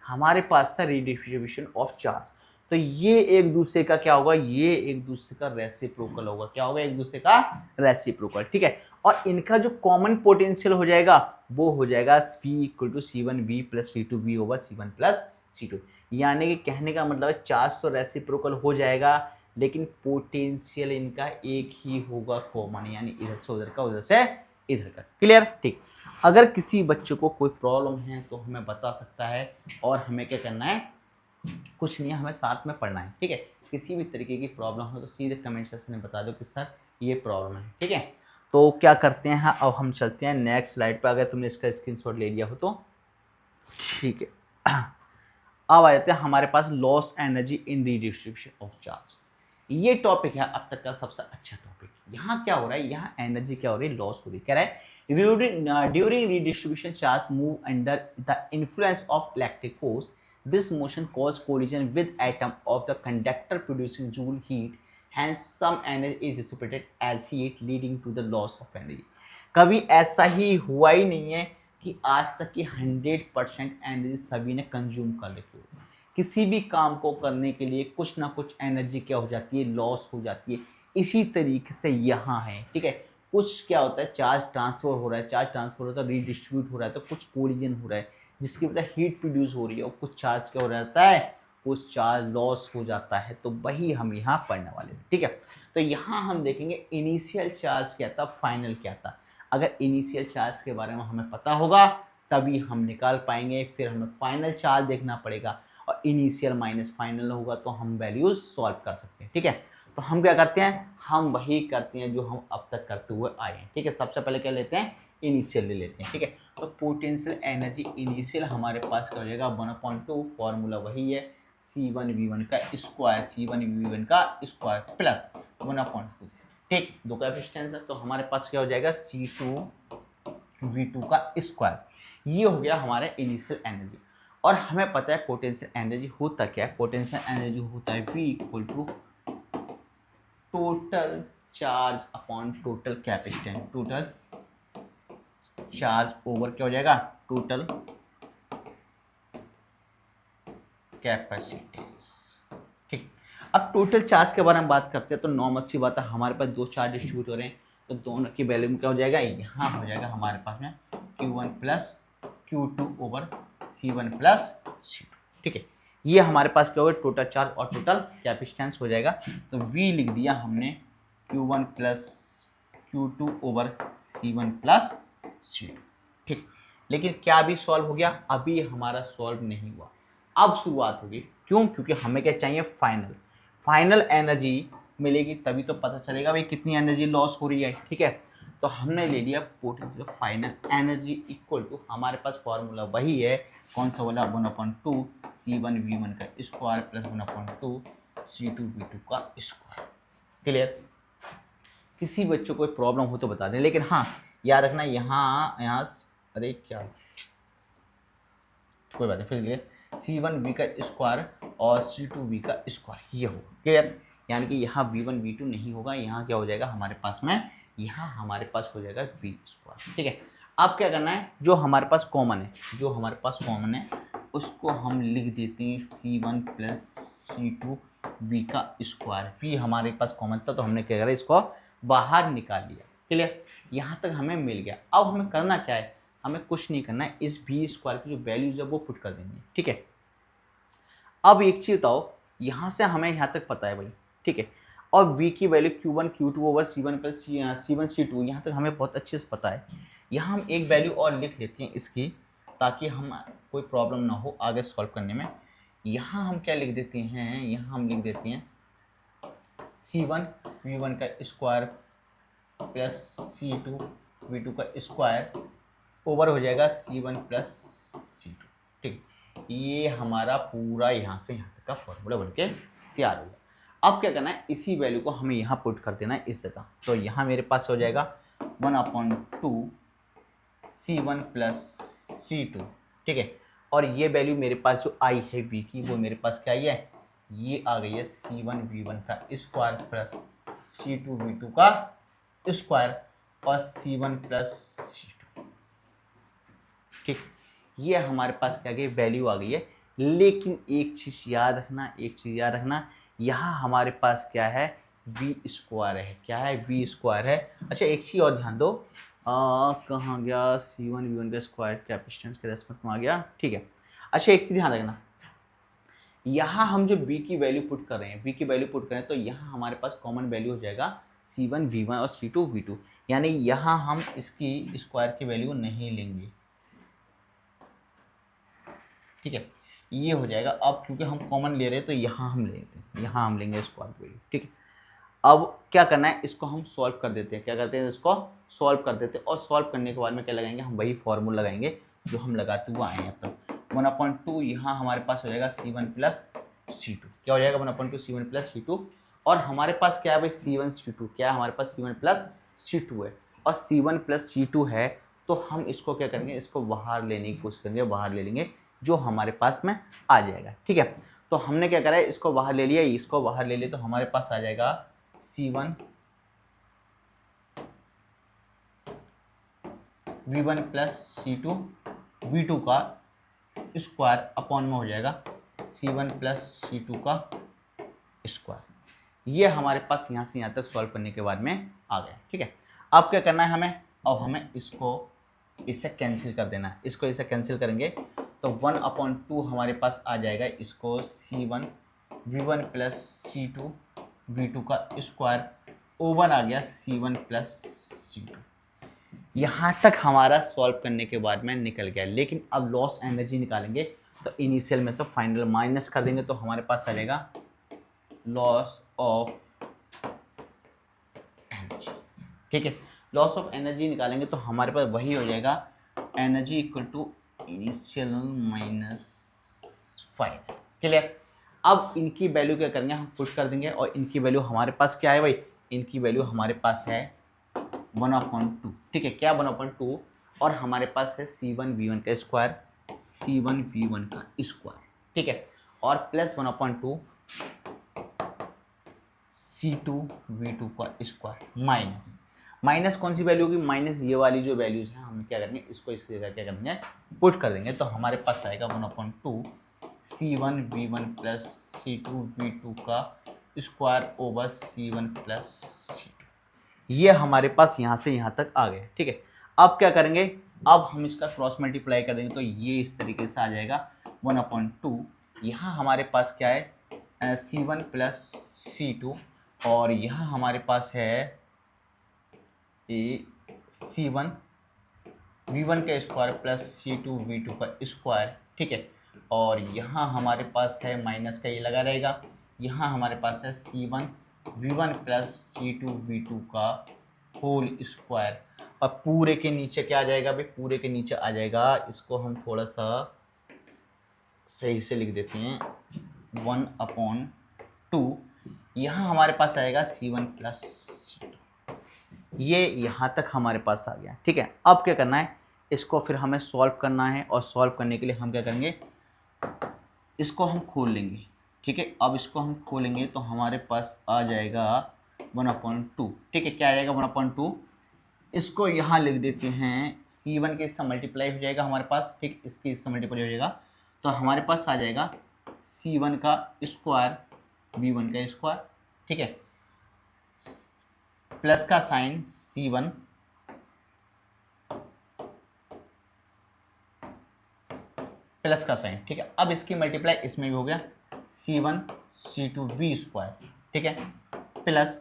हमारे पास था रिडिस्ट्रीब्यूशन ऑफ चार्ज। तो ये एक दूसरे का क्या होगा, ये एक दूसरे का रेसिप्रोकल होगा। क्या होगा, एक दूसरे का रेसिप्रोकल। ठीक है, और इनका जो कॉमन पोटेंशियल हो जाएगा वो हो जाएगा V equal to C1 V plus C2 V over C1 plus C2। यानी कि कहने का मतलब है चार्ज तो रेसिप्रोकल हो जाएगा, लेकिन पोटेंशियल इनका एक ही होगा कॉमन, यानी इधर से उधर का, उधर से इधर का। क्लियर? ठीक, अगर किसी बच्चे को कोई प्रॉब्लम है तो हमें बता सकता है, और हमें क्या करना है, कुछ नहीं है, हमें साथ में पढ़ना है। ठीक है, किसी भी तरीके की प्रॉब्लम हो तो सीधे कमेंट सेक्शन में बता दो कि सर ये प्रॉब्लम है। ठीक है, तो क्या करते हैं, अब हम चलते हैं नेक्स्ट स्लाइड पर, अगर तुमने इसका स्क्रीनशॉट ले लिया हो तो। ठीक है, अब आ जाते हैं हमारे पास loss energy in redistribution of charge. ये टॉपिक है अब तक का सबसे अच्छा टॉपिक। यहाँ क्या हो रहा है, यहाँ एनर्जी क्या हो रही है, लॉस हो रही है। कह रहा है during redistribution charge move under the influence of electric force, this motion cause collision with atom of the conductor producing joule heat, hence some energy is dissipated as heat leading to the loss of energy। कभी ऐसा ही हुआ ही नहीं है कि आज तक की 100% energy सभी ने कंज्यूम कर ली हो। किसी भी काम को करने के लिए कुछ ना कुछ एनर्जी क्या हो जाती है, लॉस हो जाती है। इसी तरीके से यहाँ है। ठीक है, कुछ क्या होता है, चार्ज ट्रांसफर हो रहा है, चार्ज ट्रांसफर होता है, रीडिस्ट्रीब्यूट हो रहा है, तो कुछ कोलिजन हो रहा है जिसकी वजह हीट प्रोड्यूस हो रही है, और कुछ चार्ज क्या हो जाता है, कुछ चार्ज लॉस हो जाता है। तो वही हम यहाँ पढ़ने वाले हैं। ठीक है, तो यहाँ हम देखेंगे इनिशियल चार्ज क्या था, फाइनल क्या था। अगर इनिशियल चार्ज के बारे में हमें पता होगा तभी हम निकाल पाएंगे, फिर हमें फाइनल चार्ज देखना पड़ेगा, और इनिशियल माइनस फाइनल होगा तो हम वैल्यूज सॉल्व कर सकते हैं। ठीक है, तो हम क्या करते हैं, हम वही करते हैं जो हम अब तक करते हुए आए हैं। ठीक है, सबसे पहले क्या लेते हैं, इनिशियल ले लेते हैं। ठीक है, तो पोटेंशियल एनर्जी इनिशियल हमारे पास क्या हो जाएगा, 1/2, फॉर्मूला वही है C1 V1 का स्क्वायर, C1 V1 का स्क्वायर प्लस 1/2। ठीक, दो का कैपेसिटेंस है तो हमारे पास क्या हो जाएगा, C2 V2 का स्क्वायर। ये हो गया हमारा इनिशियल एनर्जी। और हमें पता है पोटेंशियल एनर्जी होता क्या है, पोटेंशियल एनर्जी होता है V equal to total charge upon total capacitance, total charge over क्या हो जाएगा, टोटल कैपेसिटेंस। ठीक, अब टोटल चार्ज के बारे में बात करते हैं तो नॉर्मल सी बात है, हमारे पास दो चार्ज डिस्ट्रीब्यूट हो रहे हैं, तो दोनों की वैल्यू में क्या हो जाएगा, यहाँ हो जाएगा हमारे पास में Q1 plus Q2 over C1 plus C2। ठीक है, ये हमारे पास क्या होगा, टोटल चार्ज और टोटल कैपेसिटेंस हो जाएगा। तो V लिख दिया हमने Q1 plus Q2 over C1 plus C2। ठीक, लेकिन क्या अभी सॉल्व हो गया, अभी हमारा सॉल्व नहीं हुआ, अब शुरुआत होगी। क्यों, क्योंकि हमें क्या चाहिए, फाइनल एनर्जी मिलेगी तभी तो पता चलेगा भाई कितनी एनर्जी लॉस हो रही है। ठीक है, तो हमने ले लिया potential final energy equal to, हमारे पास फॉर्मूला वही है, कौन सा वाला, 1/2 C1 V1 का स्क्वायर प्लस 1/2 C2 V2 का स्क्वायर। क्लियर? किसी बच्चों को प्रॉब्लम हो तो बता दें, लेकिन हाँ याद रखना यहाँ यहाँ अरे क्या कोई बात नहीं, फिर लिए C1V का स्क्वायर और C2V का स्क्वायर ये होगा, क्लियर। यानी कि यहाँ V1 V2 नहीं होगा, यहाँ क्या हो जाएगा हमारे पास में, यहाँ हमारे पास हो जाएगा V स्क्वायर, ठीक है। अब क्या करना है, जो हमारे पास कॉमन है, जो हमारे पास कॉमन है उसको हम लिख देते हैं C1 प्लस C2V का स्क्वायर। V हमारे पास कॉमन था तो हमने क्या करा, इसको बाहर निकाल लिया, क्लियर। यहाँ तक हमें मिल गया। अब हमें करना क्या है, हमें कुछ नहीं करना है, इस V स्क्वायर की जो वैल्यूज है वो पुट कर देंगे, ठीक है। अब एक चीज बताओ, यहाँ से हमें यहाँ तक पता है भाई, ठीक है, और V की value Q1 Q2 over C1 plus C1 C2 यहाँ तक हमें बहुत अच्छे से पता है। यहाँ हम एक वैल्यू और लिख लेते हैं इसकी, ताकि हम कोई प्रॉब्लम ना हो आगे सॉल्व करने में। यहाँ हम क्या लिख देते हैं, यहाँ हम लिख देते हैं C1 V1 का स्क्वायर प्लस C2 V2 का स्क्वायर ओवर हो जाएगा C1 प्लस C2, ठीक। ये हमारा पूरा यहाँ से यहाँ तक का फॉर्मूला बनके तैयार हो गया। अब क्या करना है, इसी वैल्यू को हमें यहाँ पुट कर देना है इस जगह। तो यहाँ मेरे पास हो जाएगा 1/2 C1 प्लस C2, ठीक है। और ये वैल्यू मेरे पास जो आई है V की, वो मेरे पास क्या आई है, ये आ गई है C1 V1 का स्क्वायर प्लस C2 V2 का स्क्वायर और C1 प्लस C2, ठीक। ये हमारे पास क्या गई, वैल्यू आ गई है। लेकिन एक चीज़ याद रखना, यहाँ हमारे पास क्या है, V स्क्वायर है। क्या है, V स्क्वायर है। अच्छा एक चीज़ और ध्यान दो, कहाँ गया C1 V1 का स्क्वायर, कैपेसिटेंस के रेस्पेक्ट में आ गया, ठीक है। अच्छा एक चीज़ ध्यान रखना, यहाँ हम जो B की वैल्यू पुट कर रहे हैं, तो यहाँ हमारे पास कॉमन वैल्यू हो जाएगा C1 V1 और C2 V2, यानी यहाँ हम इसकी स्क्वायर की वैल्यू नहीं लेंगे, ठीक है। ये हो जाएगा। अब क्योंकि हम कॉमन ले रहे हैं तो यहाँ हम लेंगे स्क्वायर की वैल्यू, ठीक है। अब क्या करना है, इसको हम सॉल्व कर देते हैं। क्या करते हैं, इसको सॉल्व कर देते हैं, और सॉल्व करने के बाद में क्या लगाएंगे, हम वही फॉर्मूला लगाएंगे जो हम लगाते हुए आए हैं अब तक। 1/2 यहाँ हमारे पास हो जाएगा C1 प्लस C2। क्या हो जाएगा, 1/2 C1 प्लस C2। और हमारे पास क्या है भाई, C1 C2, क्या है हमारे पास, C1 प्लस C2 है। और C1 प्लस C2 है तो हम इसको क्या करेंगे, इसको बाहर लेने की कोशिश करेंगे, बाहर ले लेंगे, जो हमारे पास में आ जाएगा, ठीक है। तो हमने क्या करा है, इसको बाहर ले लिया, इसको बाहर ले लिया, तो हमारे पास आ जाएगा C1 V1 plus C2 V2 का स्क्वायर अपॉन में हो जाएगा C1 प्लस C2 का स्क्वायर। ये हमारे पास यहाँ से यहाँ तक सॉल्व करने के बाद में आ गया, ठीक है। अब क्या करना है हमें, अब हमें इससे कैंसिल कर देना है। इसको इससे कैंसिल करेंगे तो 1/2 हमारे पास आ जाएगा, इसको C1 V1 plus C2 V2 का स्क्वायर ओवर आ गया C1 प्लस C2। यहाँ तक हमारा सॉल्व करने के बाद में निकल गया। लेकिन अब लॉस एनर्जी निकालेंगे तो इनिशियल में से फाइनल माइनस कर देंगे, तो हमारे पास आ जाएगा लॉस ऑफ एनर्जी, ठीक है। लॉस ऑफ एनर्जी निकालेंगे तो हमारे पास वही हो जाएगा, energy equal to initial minus final, clear. अब इनकी वैल्यू क्या करेंगे, हम पुट कर देंगे, और इनकी वैल्यू हमारे पास क्या है भाई, इनकी वैल्यू हमारे पास है 1/2, ठीक है। क्या 1/2, और हमारे पास है C1 V1 का स्क्वायर, C1 V1 का स्क्वायर, ठीक है, और प्लस 1/2 C2 V2 का स्क्वायर माइनस कौन सी वैल्यू होगी, माइनस ये वाली जो वैल्यूज हैं, हम क्या करेंगे, इसको इस जगह क्या करेंगे, पुट कर देंगे। तो हमारे पास आएगा 1/2 C1 V1 plus C2 V2 का square over C1 plus C2। ये हमारे पास यहाँ से यहाँ तक आ गया, ठीक है। अब क्या करेंगे, अब हम इसका क्रॉस मल्टीप्लाई कर देंगे, तो ये इस तरीके से आ जाएगा 1/2। यहाँ हमारे पास क्या है, C1 प्लस C2, और यहाँ हमारे पास है C1 V1 का स्क्वायर प्लस C2 V2 का स्क्वायर, ठीक है। और यहाँ हमारे पास है माइनस का ये लगा रहेगा, यहाँ हमारे पास है C1 V1 plus C2 V2 का होल स्क्वायर, और पूरे के नीचे क्या आ जाएगा भाई, पूरे के नीचे आ जाएगा, इसको हम थोड़ा सा सही से लिख देते हैं 1/2। यहाँ हमारे पास आएगा C1 प्लस C2, ये यहाँ तक हमारे पास आ गया, ठीक है। अब क्या करना है, इसको फिर हमें सॉल्व करना है, और सॉल्व करने के लिए हम क्या करेंगे, इसको हम खोल लेंगे, ठीक है। अब इसको हम खोलेंगे तो हमारे पास आ जाएगा 1/2, ठीक है। क्या आ जाएगा 1/2, इसको यहाँ लिख देते हैं, C1 के इससे मल्टीप्लाई हो जाएगा हमारे पास, ठीक, इसके इससे मल्टीप्लाई हो जाएगा, तो हमारे पास आ जाएगा C1 का स्क्वायर V1 का स्क्वायर, ठीक है, प्लस का साइन C1 प्लस का साइन, ठीक है। अब इसकी मल्टीप्लाई इसमें भी हो गया, C1 C2 V स्क्वायर, ठीक है, प्लस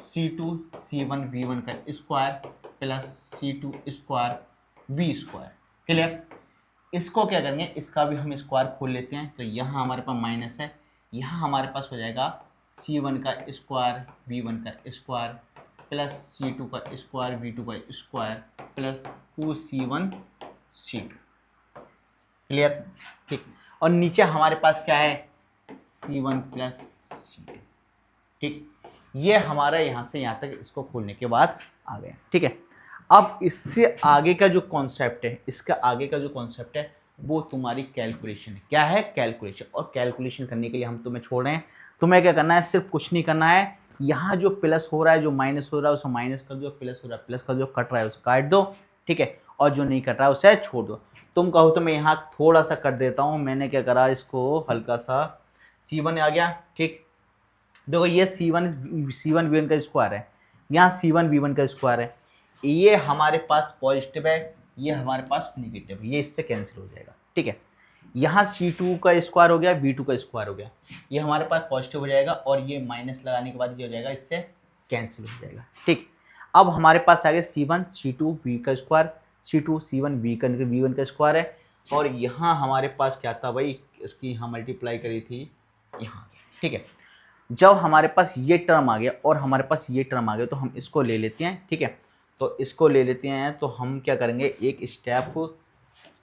C2 C1 V1 का square plus C2 square V square, clear. इसको क्या करेंगे, इसका भी हम स्क्वायर खोल लेते हैं, तो यहाँ हमारे पास माइनस है, यहाँ हमारे पास हो जाएगा C1 का स्क्वायर V1 का स्क्वायर प्लस C2 का स्क्वायर V2 का square plus 2C1 C2, clear, ठीक। और नीचे हमारे पास क्या है, C1 प्लस C2, ठीक। ये हमारा यहाँ से यहाँ तक इसको खोलने के बाद आ गया, ठीक है। अब इससे आगे का जो कॉन्सेप्ट है, इसका आगे का जो कॉन्सेप्ट है वो तुम्हारी कैलकुलेशन है। क्या है, कैलकुलेशन। और कैलकुलेशन करने के लिए हम तुम्हें छोड़ रहे हैं, तुम्हें क्या करना है, सिर्फ कुछ नहीं करना है, यहाँ जो प्लस हो रहा है, जो माइनस हो रहा है उसे माइनस कर दो, प्लस हो रहा है प्लस कर दो, कट रहा है उसे काट दो, ठीक है, और जो नहीं कट रहा है उसे छोड़ दो। तुम कहो तो मैं यहाँ थोड़ा सा कर देता हूँ, मैंने क्या करा, इसको हल्का सा C1 आ गया, ठीक। देखो ये C1 V1 का स्क्वायर है, यहाँ C1 V1 का स्क्वायर है, ये हमारे पास पॉजिटिव है, ये हमारे पास निगेटिव है, ये इससे कैंसिल हो जाएगा, ठीक है। यहाँ C2 का स्क्वायर हो गया, V2 का स्क्वायर हो गया, ये हमारे पास पॉजिटिव हो जाएगा, और ये माइनस लगाने के बाद ये हो जाएगा, इससे कैंसिल हो जाएगा, ठीक। अब हमारे पास आ गया C1 C2 V का स्क्वायर, C2 C1 V1 का स्क्वायर है, और यहाँ हमारे पास क्या था भाई, इसकी यहाँ मल्टीप्लाई करी थी यहाँ, ठीक है। जब हमारे पास ये टर्म आ गया और हमारे पास ये टर्म आ गया, तो हम इसको ले लेते हैं, ठीक है। तो इसको ले लेते हैं, तो हम क्या करेंगे, एक स्टेप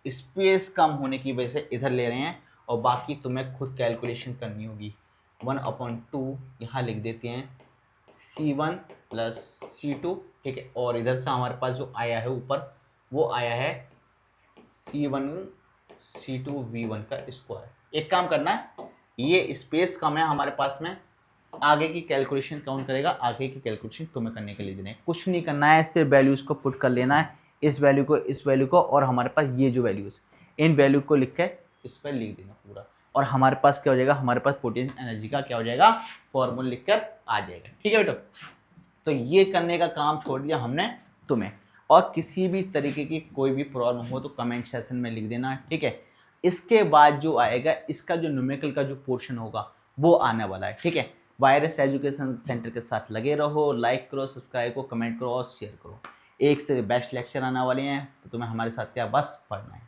स्पेस कम होने की वजह से इधर ले रहे हैं, और बाकी तुम्हें खुद कैलकुलेशन करनी होगी। 1/2 यहाँ लिख देते हैं, C1 प्लस C2, ठीक है, और इधर से हमारे पास जो आया है ऊपर, वो आया है C1 C2 V1 का स्क्वायर। एक काम करना है, ये स्पेस कम है हमारे पास में, आगे की कैलकुलेशन कौन करेगा, आगे की कैलकुलेशन तुम्हें करने के लिए देना है, कुछ नहीं करना है, सिर्फ वैल्यूज़ को पुट कर लेना है, इस वैल्यू को, इस वैल्यू को, और हमारे पास ये जो वैल्यूज़, इन वैल्यू को लिख के इस पर लिख देना पूरा, और हमारे पास क्या हो जाएगा, हमारे पास पोटेंशियल एनर्जी का क्या हो जाएगा, फॉर्मूला लिख कर आ जाएगा, ठीक है बेटा। तो ये करने का काम छोड़ दिया हमने तुम्हें, और किसी भी तरीके की कोई भी प्रॉब्लम हो तो कमेंट सेक्शन में लिख देना, ठीक है। इसके बाद जो आएगा, इसका जो न्यूमेरिकल का जो पोर्शन होगा वो आने वाला है, ठीक है। वायरस एजुकेशन सेंटर के साथ लगे रहो, लाइक करो, सब्सक्राइब करो, कमेंट करो और शेयर करो। एक से बेस्ट लेक्चर आने वाले हैं, तो तुम्हें हमारे साथ क्या बस पढ़ना है।